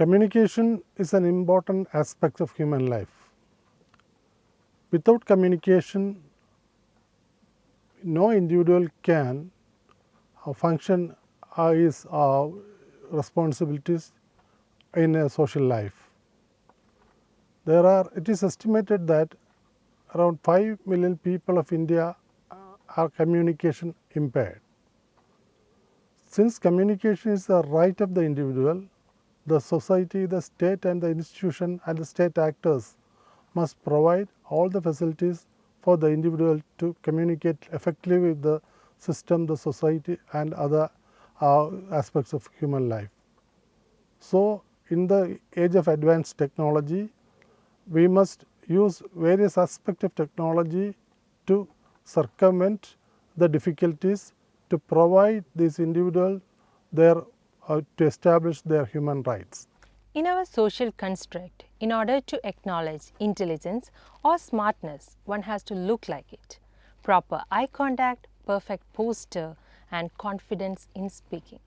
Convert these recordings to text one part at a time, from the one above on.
Communication is an important aspect of human life. Without communication, no individual can function his responsibilities in a social life. It is estimated that around 5 million people of India are communication impaired. Since communication is the right of the individual, the society, the state and the institution and the state actors must provide all the facilities for the individual to communicate effectively with the system, the society and other aspects of human life. So, in the age of advanced technology, we must use various aspects of technology to circumvent the difficulties to provide these individuals to establish their human rights. In our social construct, in order to acknowledge intelligence or smartness, one has to look like it. Proper eye contact, perfect posture and confidence in speaking.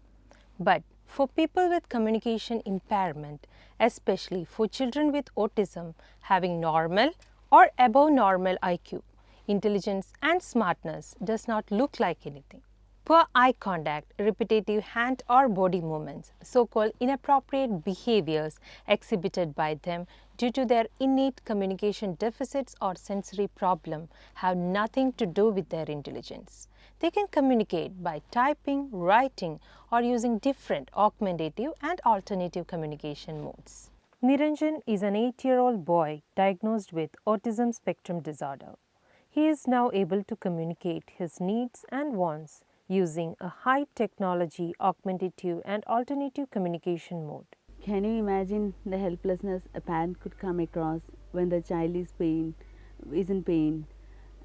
But for people with communication impairment, especially for children with autism having normal or above normal IQ, intelligence and smartness does not look like anything. Poor eye contact, repetitive hand or body movements, so-called inappropriate behaviors exhibited by them due to their innate communication deficits or sensory problem have nothing to do with their intelligence. They can communicate by typing, writing or using different augmentative and alternative communication modes. Niranjan is an 8-year-old boy diagnosed with autism spectrum disorder. He is now able to communicate his needs and wants using a high technology augmentative and alternative communication mode. Can you imagine the helplessness a parent could come across when the child is in pain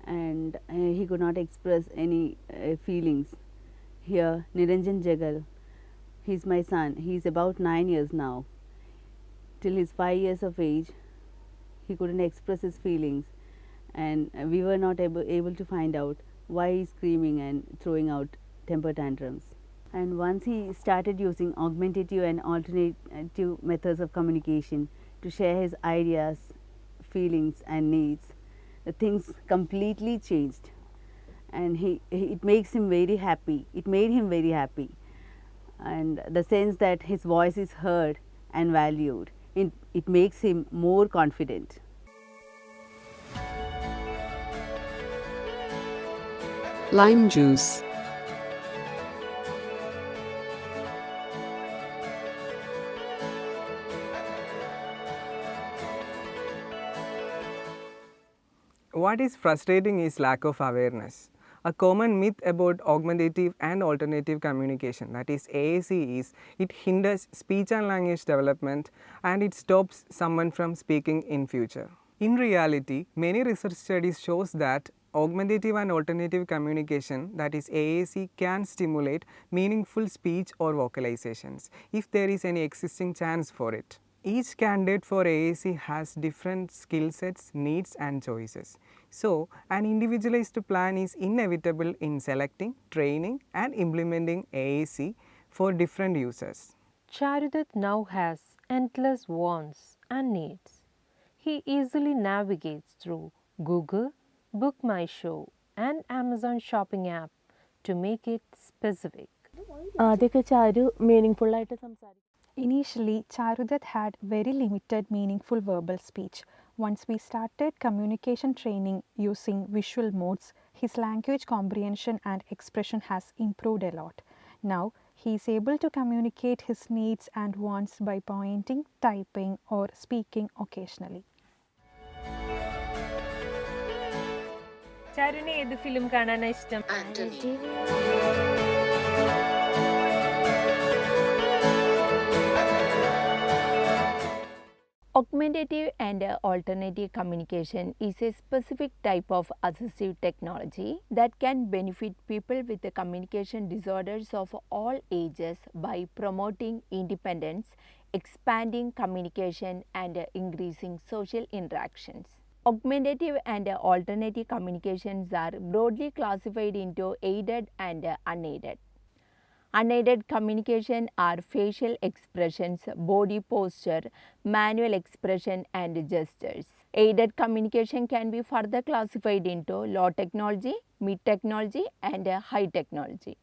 and he could not express any feelings? Here Niranjan Jagal, he is my son, he is about 9 years now. Till his 5 years of age, he couldn't express his feelings and we were not able to find out why he is screaming and throwing out temper tantrums. And once he started using augmentative and alternative methods of communication to share his ideas, feelings and needs, the things completely changed and it makes him very happy. It made him very happy, and the sense that his voice is heard and valued, it makes him more confident. Lime juice. What is frustrating is lack of awareness. A common myth about augmentative and alternative communication, that is AAC, is it hinders speech and language development and it stops someone from speaking in future. In reality, many research studies shows that augmentative and alternative communication, that is AAC, can stimulate meaningful speech or vocalizations if there is any existing chance for it. Each candidate for AAC has different skill sets, needs and choices. So, an individualized plan is inevitable in selecting, training and implementing AAC for different users. Charudath now has endless wants and needs. He easily navigates through Google, Book My Show and Amazon shopping app to make it specific. Initially, Charudath had very limited meaningful verbal speech. Once we started communication training using visual modes, his language comprehension and expression has improved a lot. Now, he is able to communicate his needs and wants by pointing, typing or speaking occasionally. ചാരുവിന് ഏത് film കാണാനാണ് ഇഷ്ടം? Augmentative and alternative communication is a specific type of assistive technology that can benefit people with the communication disorders of all ages by promoting independence, expanding communication and increasing social interactions. Augmentative and alternative communications are broadly classified into aided and unaided. Unaided communication are facial expressions, body posture, manual expression, and gestures. Aided communication can be further classified into low technology, mid technology, and high technology.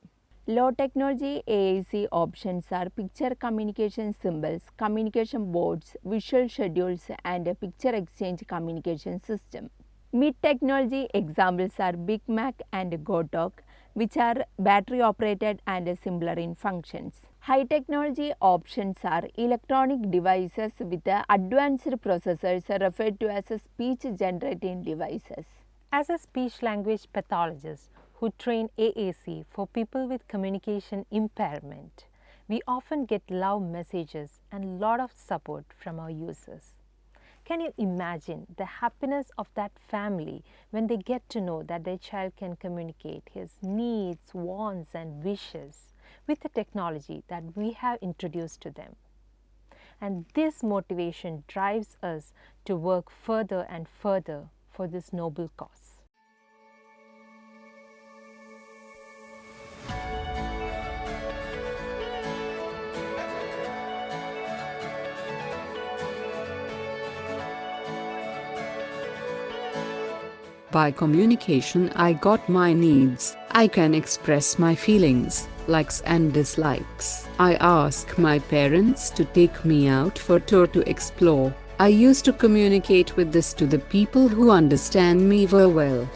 Low technology AAC options are picture communication symbols, communication boards, visual schedules, and a picture exchange communication system. Mid technology examples are Big Mac and GoTalk, which are battery operated and similar in functions. High technology options are electronic devices with advanced processors referred to as speech generating devices. As a speech language pathologist who train AAC for people with communication impairment, we often get love messages and lot of support from our users. Can you imagine the happiness of that family when they get to know that their child can communicate his needs, wants, and wishes with the technology that we have introduced to them? And this motivation drives us to work further and further for this noble cause. By communication, I got my needs. I can express my feelings, likes and dislikes. I ask my parents to take me out for tour to explore. I used to communicate with this to the people who understand me very well.